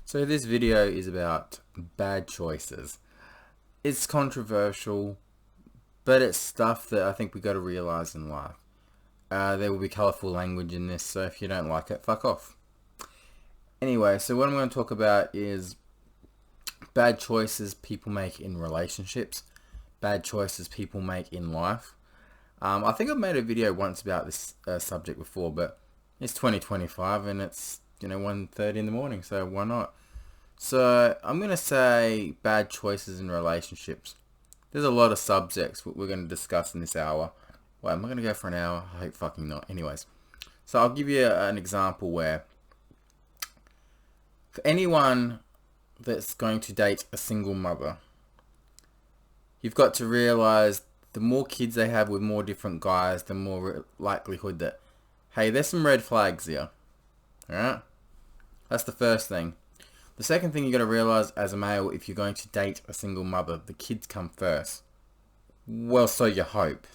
So this video is about bad choices. It's controversial, but it's stuff that I think we got to realize in life. There will be colourful language in this, so if you don't like it, fuck off. Anyway, so what I'm going to talk about is bad choices people make in relationships, bad choices people make in life. I think I've made a video once about this subject before, but it's 2025 and it's 1:30 in the morning, so why not? So I'm going to say bad choices in relationships. There's a lot of subjects we're going to discuss in this hour. Wait, am I going to go for an hour? I hope fucking not. Anyways, so I'll give you an example where for anyone that's going to date a single mother, you've got to realize the more kids they have with more different guys, the more likelihood that, hey, there's some red flags here. Alright? That's the first thing. The second thing you got to realize as a male, if you're going to date a single mother, the kids come first. Well, so you hope.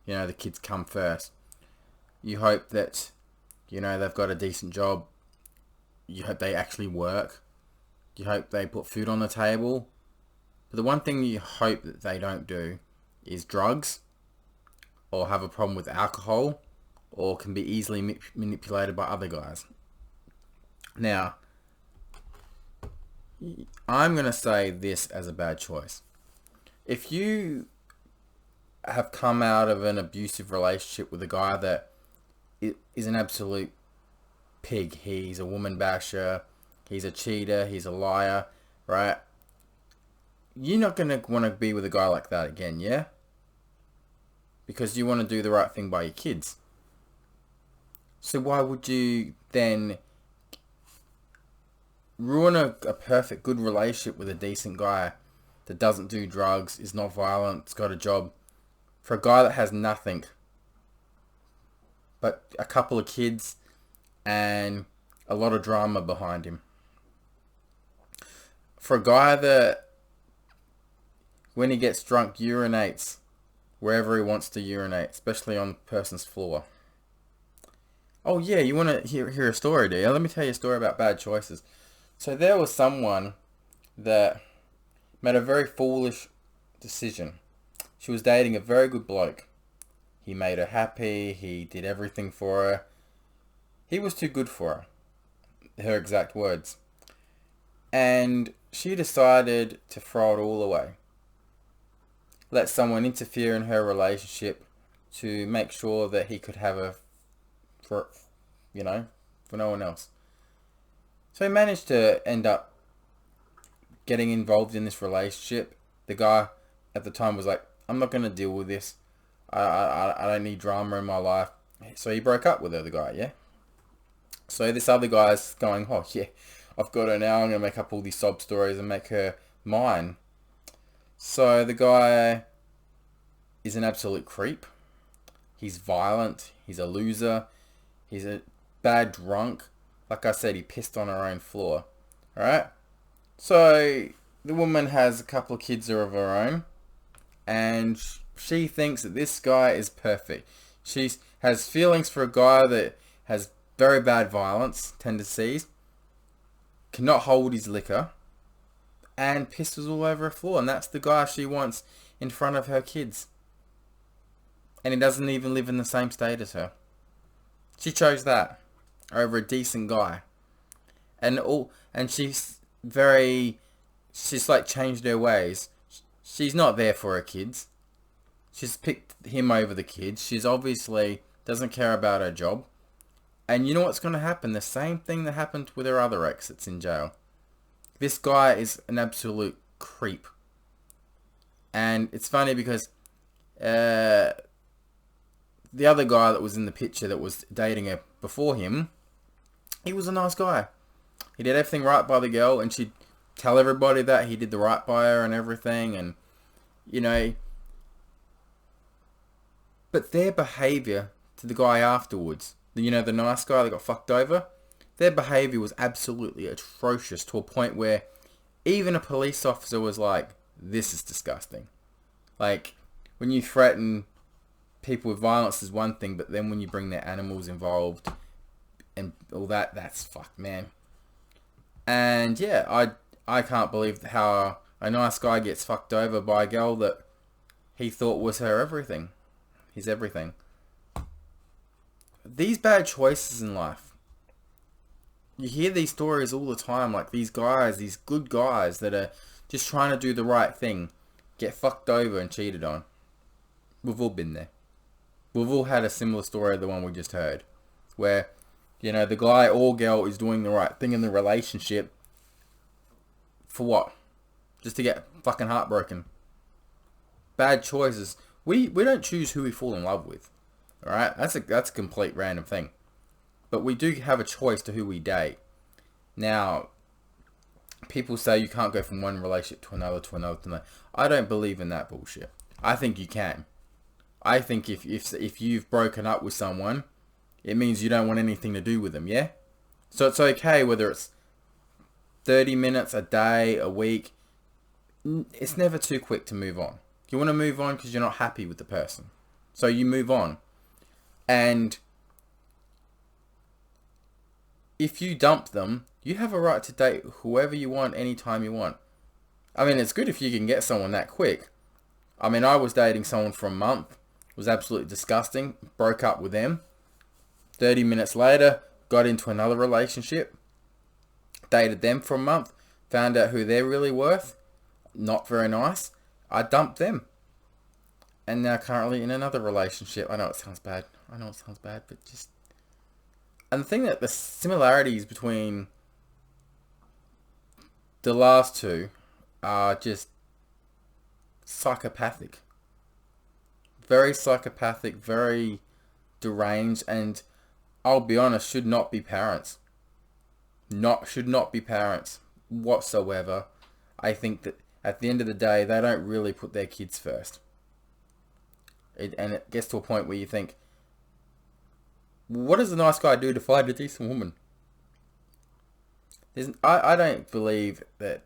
The kids come first. You hope that, they've got a decent job. You hope they actually work. You hope they put food on the table. But the one thing you hope that they don't do is drugs, or have a problem with alcohol, or can be easily manipulated by other guys. Now, I'm going to say this as a bad choice. If you have come out of an abusive relationship with a guy that is an absolute pig, he's a woman basher, he's a cheater, he's a liar, right? You're not going to want to be with a guy like that again, yeah? Because you want to do the right thing by your kids. So why would you then ruin a perfect, good relationship with a decent guy that doesn't do drugs, is not violent, has got a job, for a guy that has nothing but a couple of kids and a lot of drama behind him? For a guy that, when he gets drunk, urinates wherever he wants to urinate, especially on the person's floor. Oh yeah, you want to hear a story, do you? Let me tell you a story about bad choices. So there was someone that made a very foolish decision. She was dating a very good bloke. He made her happy. He did everything for her. He was too good for her. Her exact words. And she decided to throw it all away. Let someone interfere in her relationship to make sure that he could have her for no one else. So he managed to end up getting involved in this relationship. The guy at the time was like, I'm not going to deal with this. I don't need drama in my life. So he broke up with her, the guy, yeah? So this other guy's going, oh yeah, I've got her now. I'm going to make up all these sob stories and make her mine. So the guy is an absolute creep. He's violent. He's a loser. He's a bad drunk. Like I said, he pissed on her own floor. Alright? So the woman has a couple of kids of her own, and she thinks that this guy is perfect. She has feelings for a guy that has very bad violence tendencies, cannot hold his liquor, and pisses all over her floor. And that's the guy she wants in front of her kids. And he doesn't even live in the same state as her. She chose that over a decent guy. And she's like changed her ways. She's not there for her kids. She's picked him over the kids. She's obviously doesn't care about her job. And you know what's going to happen? The same thing that happened with her other ex that's in jail. This guy is an absolute creep. And it's funny because the other guy that was in the picture that was dating her before him, he was a nice guy. He did everything right by the girl, and she'd tell everybody that he did the right by her and everything, and but their behaviour to the guy afterwards, the nice guy that got fucked over, their behaviour was absolutely atrocious, to a point where even a police officer was like, this is disgusting. Like, when you threaten people with violence is one thing, but then when you bring their animals involved and all that, that's fucked, man. And yeah, I can't believe how a nice guy gets fucked over by a girl that he thought was her everything. His everything. These bad choices in life. You hear these stories all the time, like these guys, these good guys that are just trying to do the right thing, get fucked over and cheated on. We've all been there. We've all had a similar story to the one we just heard. Where, the guy or girl is doing the right thing in the relationship. For what? Just to get fucking heartbroken. Bad choices. We don't choose who we fall in love with. Alright? That's a complete random thing. But we do have a choice to who we date. Now, people say you can't go from one relationship to another, to another, to another. I don't believe in that bullshit. I think you can. I think if you've broken up with someone, it means you don't want anything to do with them, yeah? So it's okay whether it's 30 minutes, a day, a week. It's never too quick to move on. You want to move on because you're not happy with the person. So you move on. And if you dump them, you have a right to date whoever you want, anytime you want. I mean, it's good if you can get someone that quick. I mean, I was dating someone for a month. It was absolutely disgusting. Broke up with them. 30 minutes later, got into another relationship. Dated them for a month. Found out who they're really worth. Not very nice. I dumped them. And now currently in another relationship. I know it sounds bad. But just... And the thing that the similarities between the last two are just psychopathic. Very psychopathic, very deranged, and I'll be honest, should not be parents. Should not be parents whatsoever. I think that at the end of the day, they don't really put their kids first. And it gets to a point where you think, what does a nice guy do to find a decent woman? I don't believe that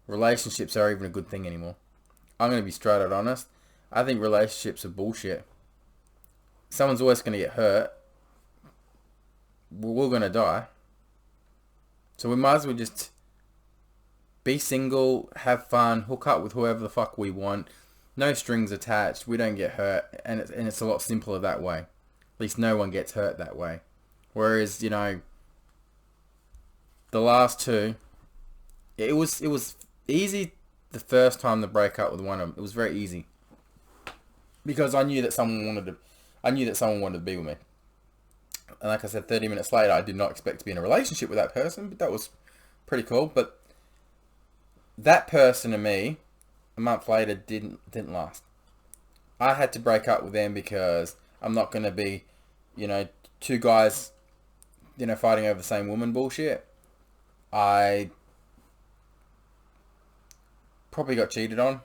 relationships are even a good thing anymore. I'm going to be straight out honest. I think relationships are bullshit. Someone's always going to get hurt. We're all going to die. So we might as well just be single, have fun, hook up with whoever the fuck we want. No strings attached. We don't get hurt. And it's a lot simpler that way. At least no one gets hurt that way. Whereas, the last two, it was easy the first time to break up with one of them. It was very easy. Because I knew that someone wanted to be with me. And like I said, 30 minutes later, I did not expect to be in a relationship with that person, but that was pretty cool. But that person and me, a month later, didn't last. I had to break up with them because I'm not going to be, two guys, fighting over the same woman bullshit. I probably got cheated on.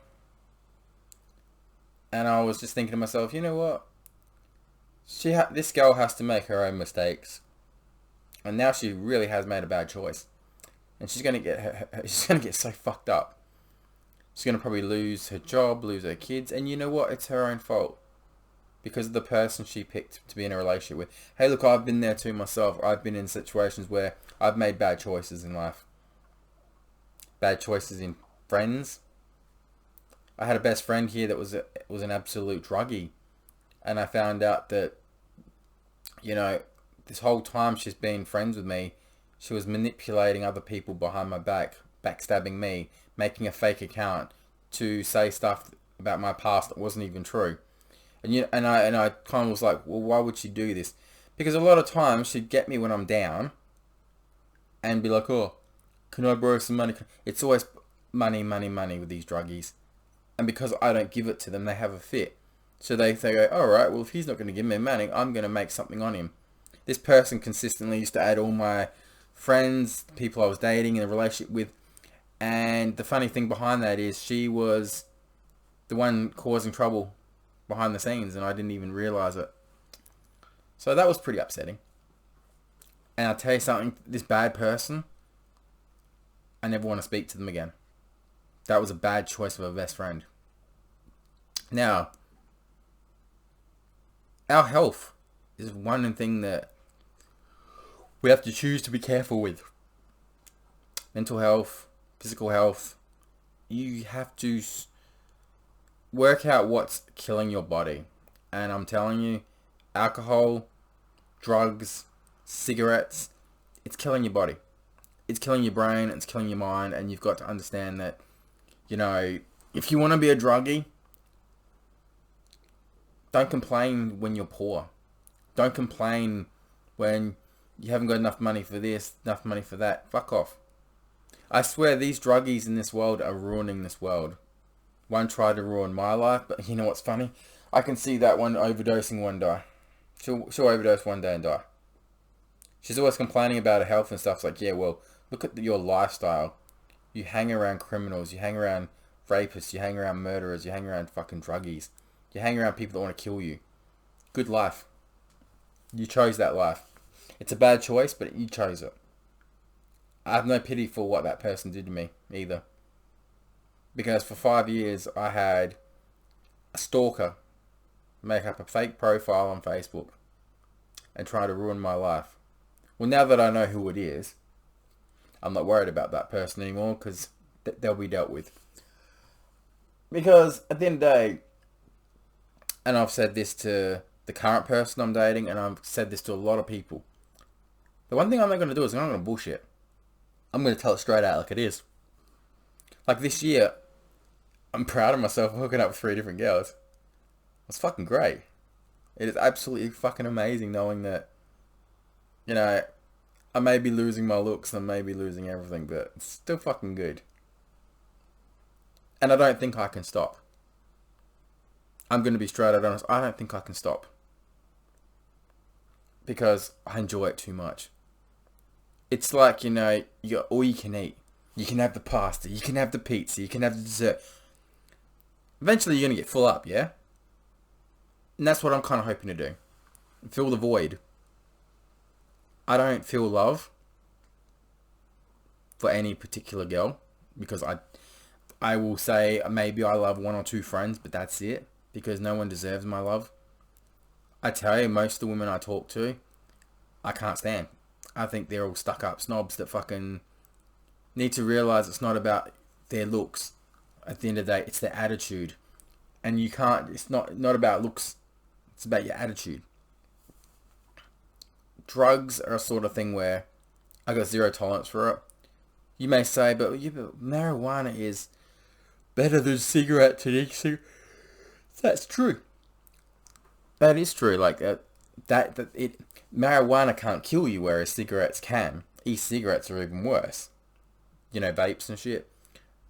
And I was just thinking to myself, you know what? This girl has to make her own mistakes. And now she really has made a bad choice. And she's going to get so fucked up. She's going to probably lose her job, lose her kids. And you know what? It's her own fault. Because of the person she picked to be in a relationship with. Hey, look, I've been there too myself. I've been in situations where I've made bad choices in life. Bad choices in friends. I had a best friend here that was an absolute druggie. And I found out that, this whole time she's been friends with me, she was manipulating other people behind my back, backstabbing me, making a fake account to say stuff about my past that wasn't even true. And I kind of was like, well, why would she do this? Because a lot of times she'd get me when I'm down and be like, oh, can I borrow some money? It's always money with these druggies. And because I don't give it to them, they have a fit. So they go, alright, well, if he's not going to give me money, I'm going to make something on him. This person consistently used to add all my friends, people I was dating, in a relationship with. And the funny thing behind that is she was the one causing trouble behind the scenes, and I didn't even realize it. So that was pretty upsetting. And I'll tell you something, this bad person, I never want to speak to them again. That was a bad choice of a best friend. Now, our health is one thing that we have to choose to be careful with. mental health, physical health. You have to work out what's killing your body. And I'm telling you, alcohol, drugs, cigarettes, it's killing your body. It's killing your brain, it's killing your mind, and you've got to understand that, if you want to be a druggie, don't complain when you're poor. Don't complain when you haven't got enough money for this, enough money for that. Fuck off. I swear these druggies in this world are ruining this world. One tried to ruin my life, but you know what's funny? I can see that one overdosing one die. She'll overdose one day and die. She's always complaining about her health and stuff. It's like, yeah, well, look at your lifestyle. You hang around criminals, you hang around rapists, you hang around murderers, you hang around fucking druggies. You hang around people that want to kill you. Good life. You chose that life. It's a bad choice, but you chose it. I have no pity for what that person did to me, either. Because for 5 years, I had a stalker make up a fake profile on Facebook and try to ruin my life. Well, now that I know who it is, I'm not worried about that person anymore because they'll be dealt with. Because at the end of the day, and I've said this to the current person I'm dating, and I've said this to a lot of people, the one thing I'm not going to do is I'm not going to bullshit. I'm going to tell it straight out like it is. Like this year, I'm proud of myself for hooking up with 3 different girls. It's fucking great. It is absolutely fucking amazing knowing that, I may be losing my looks, I may be losing everything, but it's still fucking good. And I don't think I can stop. I'm going to be straight out honest. I don't think I can stop. Because I enjoy it too much. It's like, you got all you can eat. You can have the pasta, you can have the pizza, you can have the dessert. Eventually you're going to get full up, yeah? And that's what I'm kind of hoping to do. Fill the void. I don't feel love for any particular girl. Because I will say maybe I love 1 or 2 friends, but that's it. Because no one deserves my love. I tell you, most of the women I talk to, I can't stand. I think they're all stuck up snobs that fucking need to realize it's not about their looks. At the end of the day, it's their attitude. And you can't, it's not about looks, it's about your attitude. Drugs are a sort of thing where I got zero tolerance for it. You may say, but marijuana is better than cigarettes and e-cigarettes. That's true. That is true. Like marijuana can't kill you, whereas cigarettes can. E-cigarettes are even worse. Vapes and shit.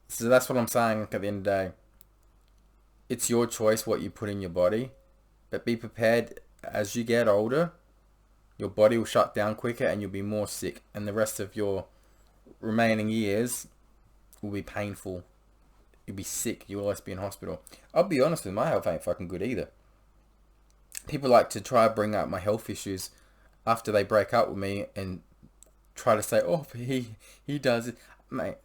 So that's what I'm saying. At the end of the day, it's your choice what you put in your body, but be prepared. As you get older, your body will shut down quicker, and you'll be more sick, and the rest of your remaining years will be painful. You'll be sick. You'll always be in hospital. I'll be honest with you, my health ain't fucking good either. People like to try to bring up my health issues after they break up with me and try to say, oh, he does it. Mate,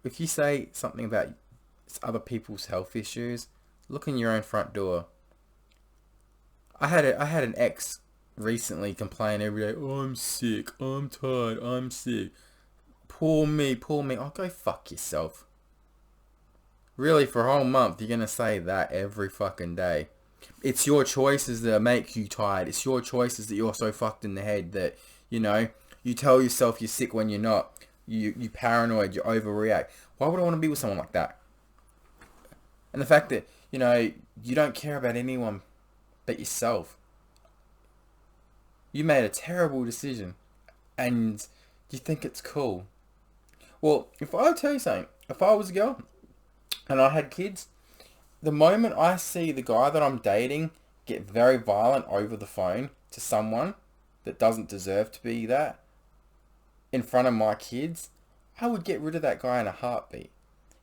if you say something about other people's health issues, look in your own front door. I had an ex recently complain every day, oh, I'm sick, I'm tired, I'm sick. Poor me. Oh, go fuck yourself. Really, for a whole month, you're going to say that every fucking day. It's your choices that make you tired. It's your choices that you're so fucked in the head that, you tell yourself you're sick when you're not. You paranoid, you overreact. Why would I want to be with someone like that? And the fact that, you don't care about anyone but yourself. You made a terrible decision and you think it's cool. Well, if I tell you something, if I was a girl and I had kids, the moment I see the guy that I'm dating get very violent over the phone to someone that doesn't deserve to be that in front of my kids, I would get rid of that guy in a heartbeat.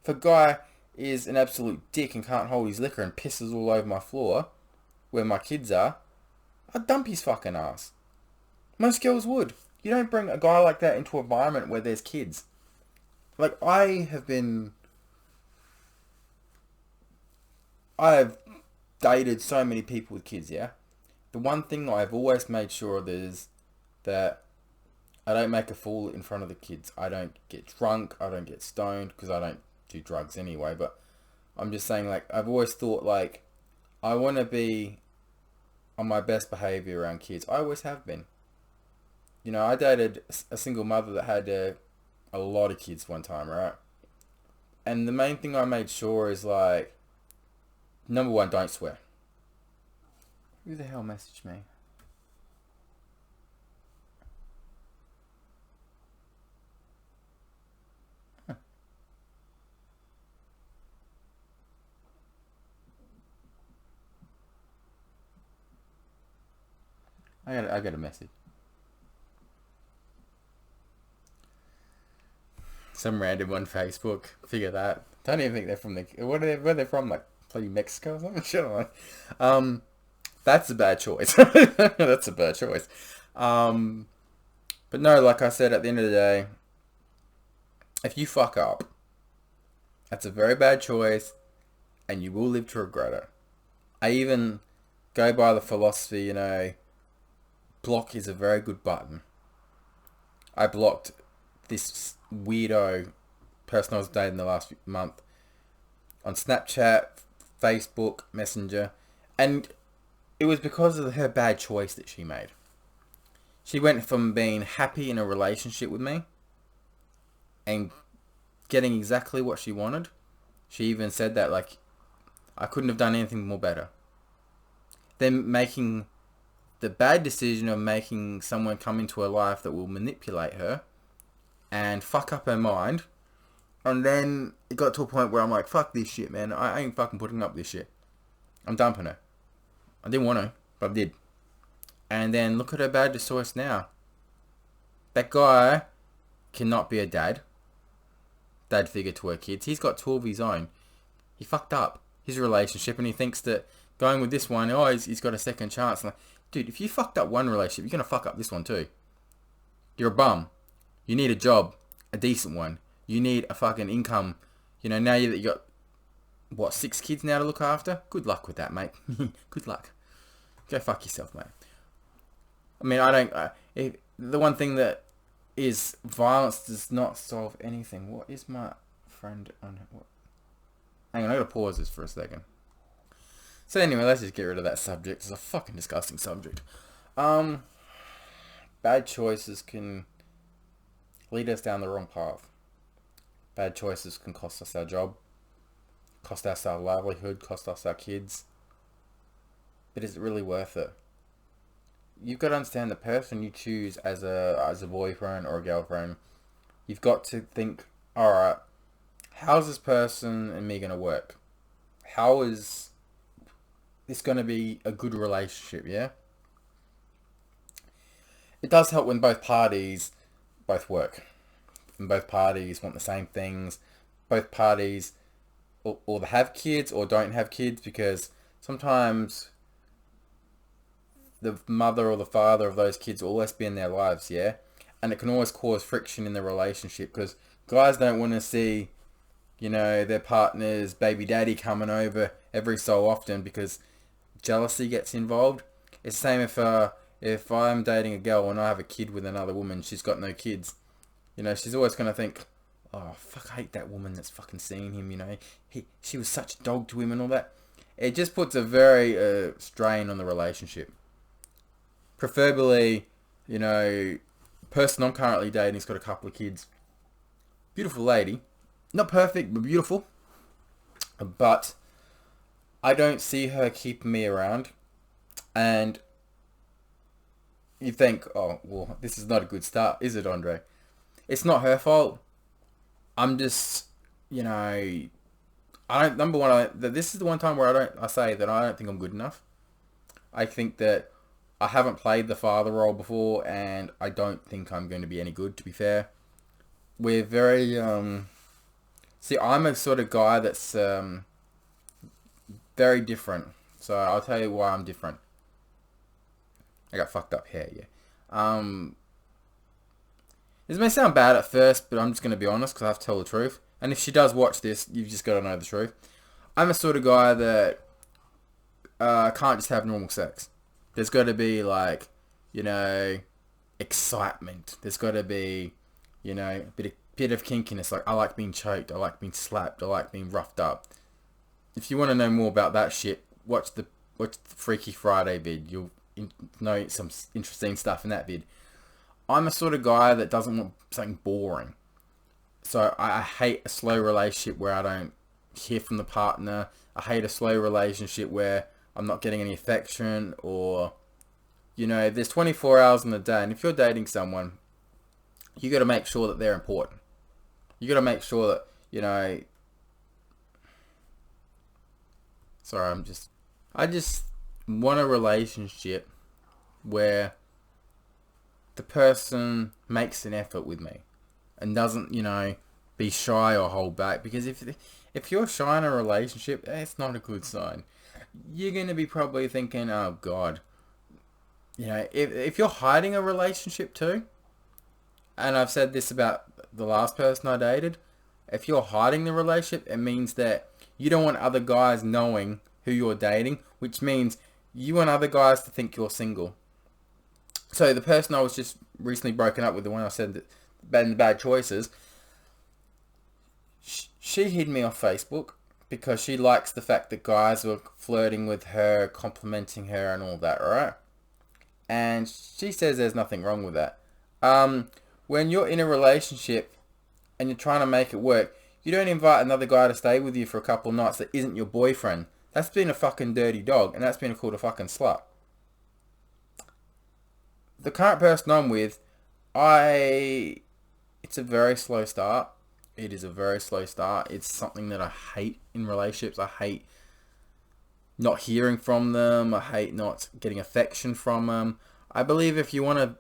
If a guy is an absolute dick and can't hold his liquor and pisses all over my floor where my kids are, I'd dump his fucking ass. Most girls would. You don't bring a guy like that into an environment where there's kids. Like, I have dated so many people with kids, yeah? The one thing I've always made sure of is that I don't make a fool in front of the kids. I don't get drunk. I don't get stoned because I don't do drugs anyway. But I'm just saying, like, I've always thought, like, I want to be on my best behavior around kids. I always have been. You know, I dated a single mother that had a lot of kids one time, right? And the main thing I made sure is, like, number one, don't swear. Who the hell messaged me? I got a message. Some random on Facebook. Figure that. Don't even think they're from the... Where they from? Like, bloody Mexico or something? Shit, like. That's a bad choice. That's a bad choice. But no, like I said, at the end of the day, if you fuck up, that's a very bad choice, and you will live to regret it. I even go by the philosophy, you know, block is a very good button. I blocked this weirdo person I was dating the last month on Snapchat, Facebook, Messenger, and it was because of her bad choice that she made. She went from being happy in a relationship with me and getting exactly what she wanted. She even said that, like, I couldn't have done anything more better. Then making the bad decision of making someone come into her life that will manipulate her and fuck up her mind. And then it got to a point where I'm like, fuck this shit, man. I ain't fucking putting up this shit. I'm dumping her. I didn't want to, but I did. And then look at her bad choice now. That guy cannot be a dad figure to her kids. He's got two of his own. He fucked up his relationship, and he thinks that going with this one, he's got a second chance. I'm like, dude, if you fucked up one relationship, you're gonna fuck up this one too. You're a bum. You need a job, a decent one. You need a fucking income. You know, now that you got, what, 6 kids now to look after? Good luck with that, mate. Good luck. Go fuck yourself, mate. I mean, the one thing that is violence does not solve anything. What is my friend on? What? Hang on, I gotta pause this for a second. So anyway, let's just get rid of that subject. It's a fucking disgusting subject. Bad choices can lead us down the wrong path. Bad choices can cost us our job, cost us our livelihood, cost us our kids. But is it really worth it? You've got to understand the person you choose as a boyfriend or a girlfriend. You've got to think, alright, how's this person and me going to work? How is this going to be a good relationship, yeah? It does help when both parties both work. And both parties want the same things. Both parties either have kids or don't have kids, because sometimes the mother or the father of those kids will always be in their lives, yeah? And it can always cause friction in the relationship, because guys don't want to see, you know, their partner's baby daddy coming over every so often because jealousy gets involved. It's the same if I'm dating a girl and I have a kid with another woman, she's got no kids. You know, she's always going to think, oh, fuck, I hate that woman that's fucking seeing him, you know. She was such a dog to him and all that. It just puts a very strain on the relationship. Preferably, you know, person I'm currently dating has got a couple of kids. Beautiful lady. Not perfect, but beautiful. But I don't see her keeping me around. And you think, oh, well, this is not a good start, is it, Andre? It's not her fault. I'm just, you know, this is the one time where I say that I don't think I'm good enough. I think that I haven't played the father role before, and I don't think I'm going to be any good, to be fair. We're very, see, I'm a sort of guy that's, very different. So I'll tell you why I'm different. I got fucked up hair, yeah. This may sound bad at first, but I'm just going to be honest, because I have to tell the truth. And if she does watch this, you've just got to know the truth. I'm a sort of guy that can't just have normal sex. There's got to be, like, you know, excitement. There's got to be, a bit of kinkiness. Like, I like being choked. I like being slapped. I like being roughed up. If you want to know more about that shit, watch the Freaky Friday vid. You'll know some interesting stuff in that vid. I'm a sort of guy that doesn't want something boring. So I hate a slow relationship where I don't hear from the partner. I hate a slow relationship where I'm not getting any affection, or, there's 24 hours in the day, and if you're dating someone, you got to make sure that they're important. You got to make sure that, sorry, I just want a relationship where the person makes an effort with me and doesn't, be shy or hold back. Because if you're shy in a relationship, it's not a good sign. You're going to be probably thinking, oh God, if you're hiding a relationship too, and I've said this about the last person I dated, if you're hiding the relationship, it means that you don't want other guys knowing who you're dating, which means you want other guys to think you're single. So the person I was just recently broken up with, the one I said that bad choices, she hid me off Facebook because she likes the fact that guys were flirting with her, complimenting her and all that, right? And she says there's nothing wrong with that. When you're in a relationship and you're trying to make it work, you don't invite another guy to stay with you for a couple of nights that isn't your boyfriend. That's been a fucking dirty dog, and that's been called a fucking slut. The current person I'm with, it's a very slow start. It is a very slow start. It's something that I hate in relationships. I hate not hearing from them. I hate not getting affection from them. I believe if you want to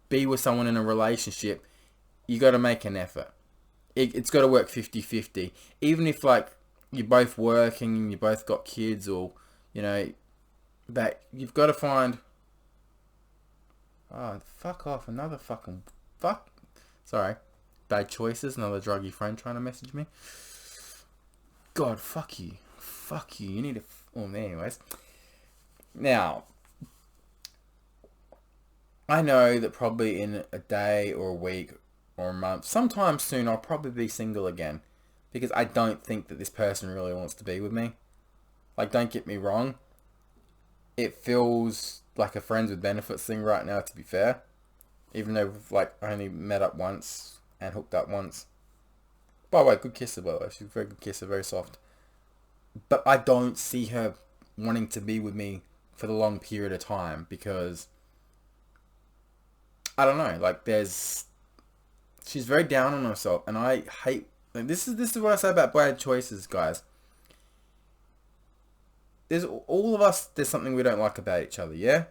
be with someone in a relationship, you got to make an effort. It's got to work 50-50. Even if, like, you're both working and you both got kids, or, that you've got to find... Oh, fuck off. Another fucking... Fuck. Sorry. Bad choices. Another druggy friend trying to message me. God, fuck you. Fuck you. You need to... Well, anyways. Now, I know that probably in a day or a week or a month, sometime soon, I'll probably be single again. Because I don't think that this person really wants to be with me. Like, don't get me wrong. It feels like a friends with benefits thing right now, to be fair. Even though we've, like, only met up once and hooked up once. By the way, good kisser, by the way. She's a very good kisser, very soft. But I don't see her wanting to be with me for the long period of time, because I don't know, like, she's very down on herself, and I hate, like, this is what I say about bad choices, guys. There's all of us, there's something we don't like about each other, yeah?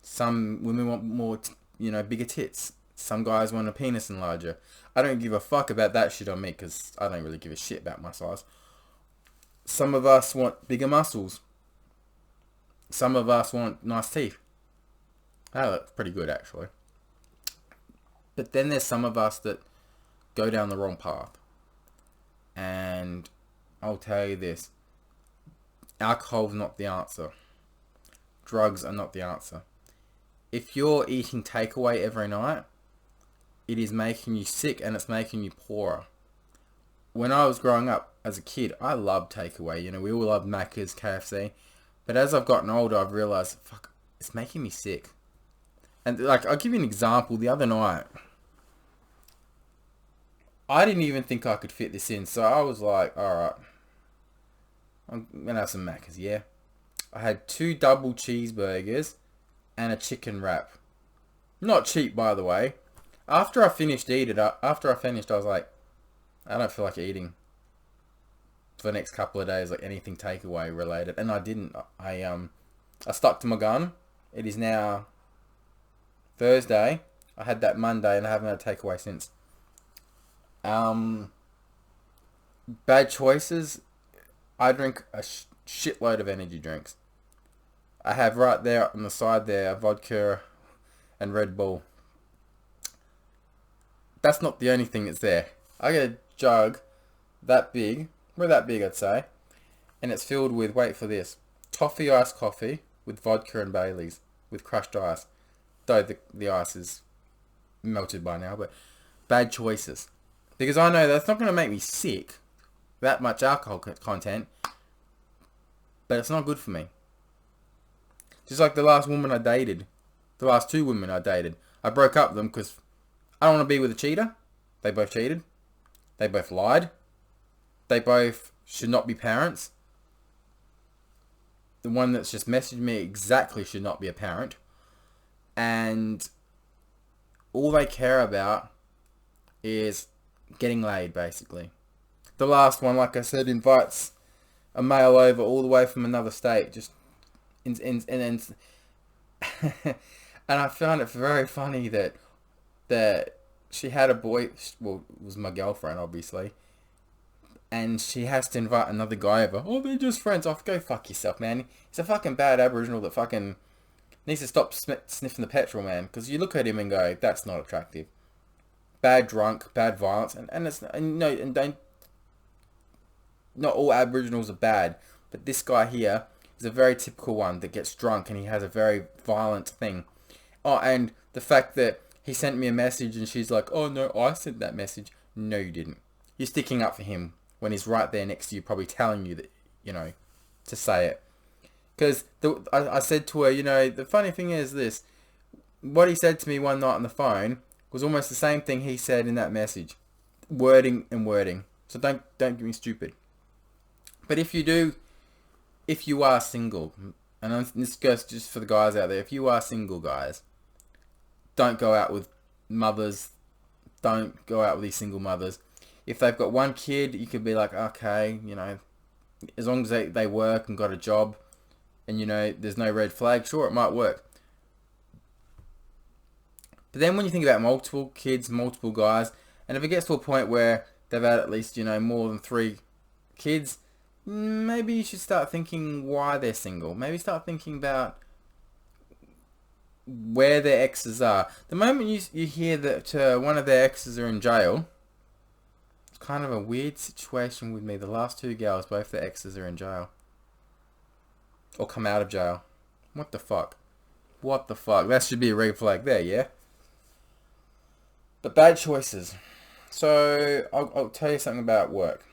Some women want more, bigger tits. Some guys want a penis enlarger. I don't give a fuck about that shit on me, because I don't really give a shit about my size. Some of us want bigger muscles. Some of us want nice teeth. That looks pretty good, actually. But then there's some of us that go down the wrong path. And I'll tell you this. Alcohol's not the answer. Drugs are not the answer. If you're eating takeaway every night, it is making you sick and it's making you poorer. When I was growing up as a kid, I loved takeaway. We all loved Macca's, KFC. But as I've gotten older, I've realised, fuck, it's making me sick. And, like, I'll give you an example. The other night, I didn't even think I could fit this in. So I was like, alright, I'm going to have some Macca's, yeah? I had 2 double cheeseburgers and a chicken wrap. Not cheap, by the way. After I finished, I was like, I don't feel like eating for the next couple of days, like anything takeaway related. And I didn't. I stuck to my gun. It is now Thursday. I had that Monday and I haven't had a takeaway since. Bad choices. I drink a shitload of energy drinks. I have right there on the side there vodka and Red Bull. That's not the only thing that's there. I get a jug that big, we're that big I'd say, and it's filled with, wait for this, toffee iced coffee with vodka and Baileys with crushed ice. Though the ice is melted by now, but bad choices. Because I know that's not going to make me sick, that much alcohol content, but it's not good for me. Just like the last woman I dated, the last two women I dated, I broke up with them because I don't want to be with a cheater. They both cheated. They both lied. They both should not be parents. The one that's just messaged me exactly should not be a parent. And all they care about is getting laid, basically. The last one, like I said, invites a male over all the way from another state. Just and I found it very funny that she had a boy. Well, it was my girlfriend, obviously. And she has to invite another guy over. Oh, they're just friends. Oh, go fuck yourself, man. He's a fucking bad Aboriginal that fucking needs to stop sniffing the petrol, man. Because you look at him and go, that's not attractive. Bad drunk, bad violence, and it's and no, and don't. Not all Aboriginals are bad, but this guy here is a very typical one that gets drunk and he has a very violent thing. Oh, and the fact that he sent me a message and she's like, oh no, I sent that message. No, you didn't. You're sticking up for him when he's right there next to you, probably telling you that, to say it. Because I said to her, the funny thing is this. What he said to me one night on the phone was almost the same thing he said in that message. Wording and wording. So don't get me stupid. But if you are single, and this goes just for the guys out there, if you are single guys, don't go out with mothers. Don't go out with these single mothers. If they've got one kid, you could be like, okay, as long as they work and got a job and, there's no red flag, sure, it might work. But then when you think about multiple kids, multiple guys, and if it gets to a point where they've had at least, more than 3 kids, maybe you should start thinking why they're single. Maybe start thinking about where their exes are. The moment you hear that one of their exes are in jail, it's kind of a weird situation with me. The last 2 girls, both their exes are in jail. Or come out of jail. What the fuck? What the fuck? That should be a red flag there, yeah? But bad choices. So, I'll tell you something about work.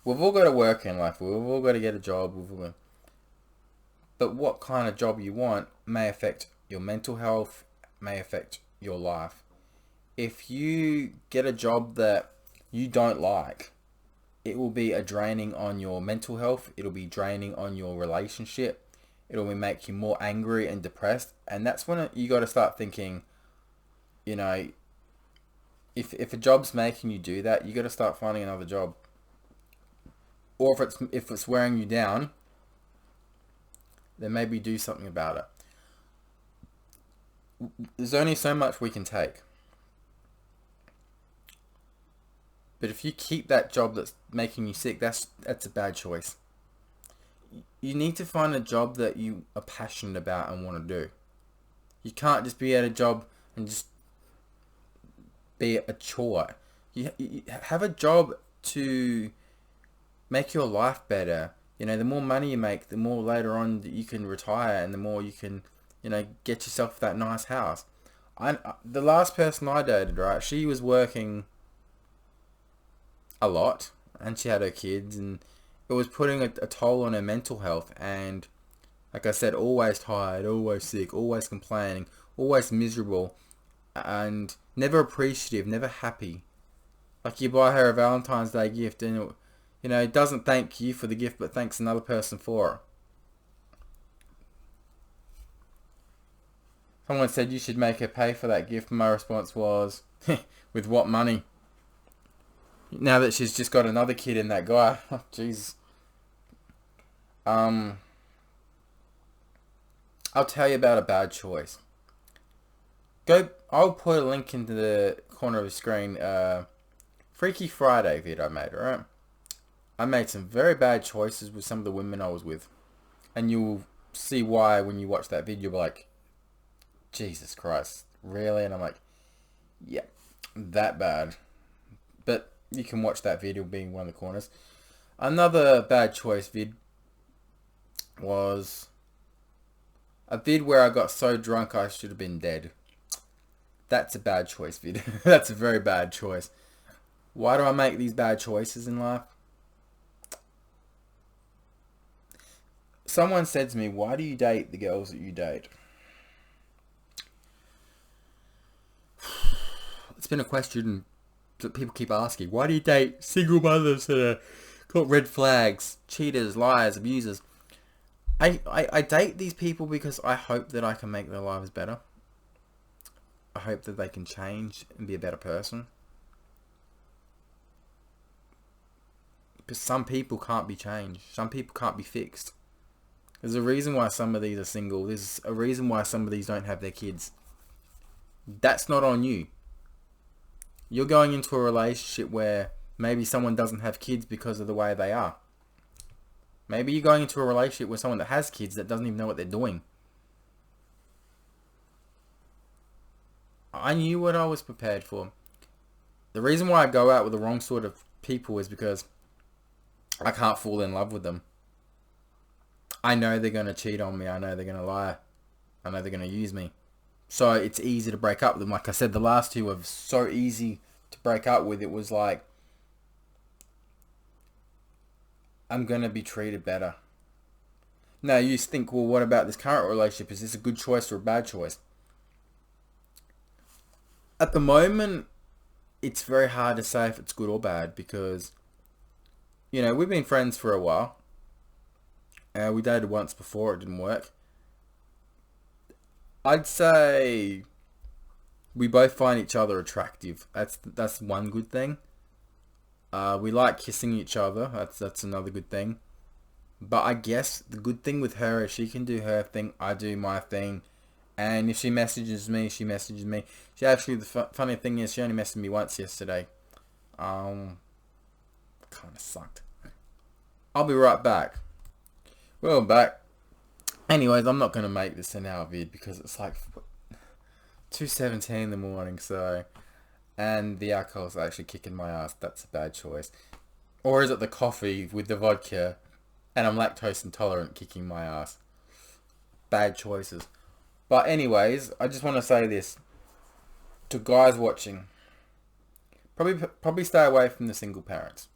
We've all got to work in life. We've all got to get a job. But what kind of job you want may affect your mental health, may affect your life. If you get a job that you don't like, it will be a draining on your mental health. It'll be draining on your relationship. It'll make you more angry and depressed. And that's when you got to start thinking, if a job's making you do that, you got to start finding another job. Or if it's wearing you down, then maybe do something about it. There's only so much we can take. But if you keep that job that's making you sick, that's a bad choice. You need to find a job that you are passionate about and want to do. You can't just be at a job and just be a chore. You have a job to make your life better. The more money you make, the more later on that you can retire and the more you can, get yourself that nice house. The last person I dated, right, she was working a lot and she had her kids and it was putting a toll on her mental health. And like I said, always tired, always sick, always complaining, always miserable and never appreciative, never happy. Like you buy her a Valentine's Day gift and it doesn't thank you for the gift, but thanks another person for it. Someone said you should make her pay for that gift. My response was, with what money? Now that she's just got another kid in that guy. Oh, Jesus. I'll tell you about a bad choice. I'll put a link into the corner of the screen. Freaky Friday video I made, alright? I made some very bad choices with some of the women I was with. And you'll see why when you watch that video. You'll be like, Jesus Christ, really? And I'm like, yeah, that bad. But you can watch that video being one of the corners. Another bad choice vid was A vid where I got so drunk I should have been dead. That's a bad choice, vid. That's a very bad choice. Why do I make these bad choices in life? Someone said to me, why do you date the girls that you date? It's been a question that people keep asking. Why do you date single mothers that are got red flags, cheaters, liars, abusers? I date these people because I hope that I can make their lives better. I hope that they can change and be a better person. Because some people can't be changed. Some people can't be fixed. There's a reason why some of these are single. There's a reason why some of these don't have their kids. That's not on you. You're going into a relationship where maybe someone doesn't have kids because of the way they are. Maybe you're going into a relationship with someone that has kids that doesn't even know what they're doing. I knew what I was prepared for. The reason why I go out with the wrong sort of people is because I can't fall in love with them. I know they're going to cheat on me. I know they're going to lie. I know they're going to use me. So it's easy to break up with them. Like I said, the last two were so easy to break up with. It was like, I'm going to be treated better. Now you think, well, what about this current relationship? Is this a good choice or a bad choice? At the moment, it's very hard to say if it's good or bad because, you know, we've been friends for a while. We dated once before, it didn't work. I'd say we both find each other attractive. That's one good thing. We like kissing each other. That's another good thing. But I guess the good thing with her is she can do her thing, I do my thing. And if she messages me, she messages me. She actually, the funny thing is, she only messaged me once yesterday. Kind of sucked. I'll be right back. Well, I'm back. Anyways, I'm not going to make this an hour vid because it's like 2:17 in the morning, so... And the alcohol's actually kicking my ass. That's a bad choice. Or is it the coffee with the vodka and I'm lactose intolerant kicking my ass? Bad choices. But anyways, I just want to say this. To guys watching. Probably stay away from the single parents.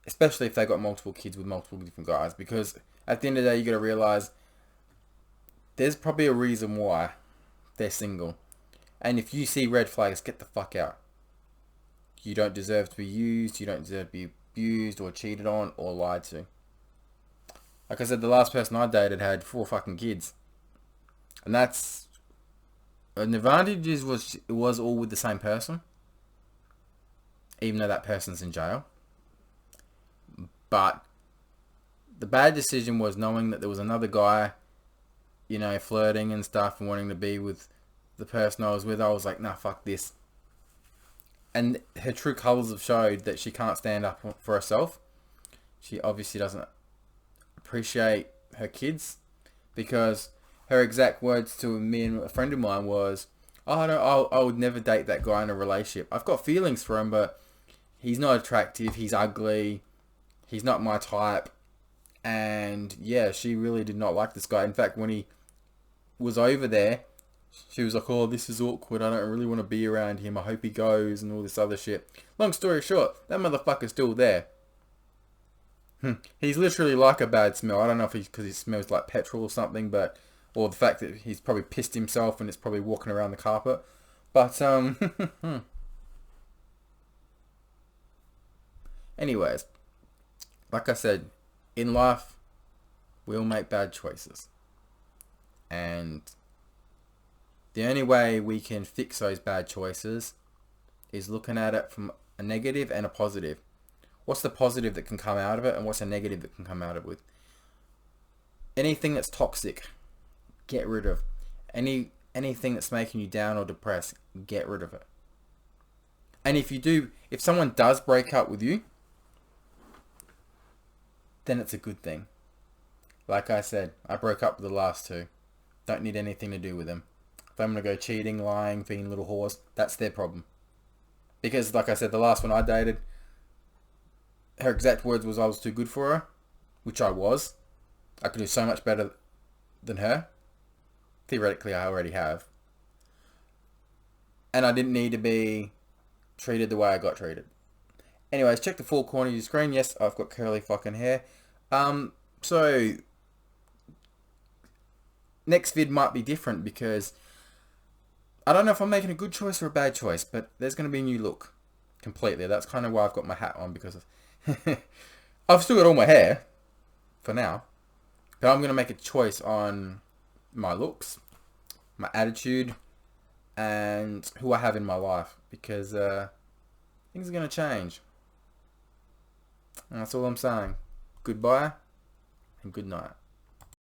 Especially if they got multiple kids with multiple different guys. Because at the end of the day, you got to realise there's probably a reason why they're single. And if you see red flags, get the fuck out. You don't deserve to be used. You don't deserve to be abused or cheated on or lied to. Like I said, the last person I dated had 4 fucking kids. And that's... An advantage was it was all with the same person. Even though that person's in jail. But the bad decision was knowing that there was another guy, you know, flirting and stuff and wanting to be with the person I was with. I was like, nah, fuck this. And her true colours have showed that she can't stand up for herself. She obviously doesn't appreciate her kids because her exact words to me and a friend of mine was, oh, no, I would never date that guy in a relationship. I've got feelings for him, but he's not attractive. He's ugly. He's not my type. And yeah, she really did not like this guy. In fact, when he was over there, she was like, oh, this is awkward. I don't really want to be around him. I hope he goes and all this other shit. Long story short, that motherfucker's still there. He's literally like a bad smell. I don't know if because he smells like petrol or something, but... Or the fact that he's probably pissed himself and it's probably walking around the carpet. But, anyways. Like I said, in life, we all make bad choices. And the only way we can fix those bad choices is looking at it from a negative and a positive. What's the positive that can come out of it and what's a negative that can come out of it with? Anything that's toxic, get rid of. Anything that's making you down or depressed, get rid of it. And if someone does break up with you, then it's a good thing. Like I said, I broke up with the last 2. Don't need anything to do with them. If I'm going to go cheating, lying, being little whores, that's their problem. Because, like I said, the last one I dated, her exact words was I was too good for her, which I was. I could do so much better than her. Theoretically, I already have. And I didn't need to be treated the way I got treated. Anyways, check the full corner of your screen. Yes, I've got curly fucking hair. So next vid might be different because I don't know if I'm making a good choice or a bad choice, but there's going to be a new look completely. That's kind of why I've got my hat on, because of I've still got all my hair for now, but I'm going to make a choice on my looks, my attitude, and who I have in my life, because things are going to change. And that's all I'm saying. Goodbye and good night.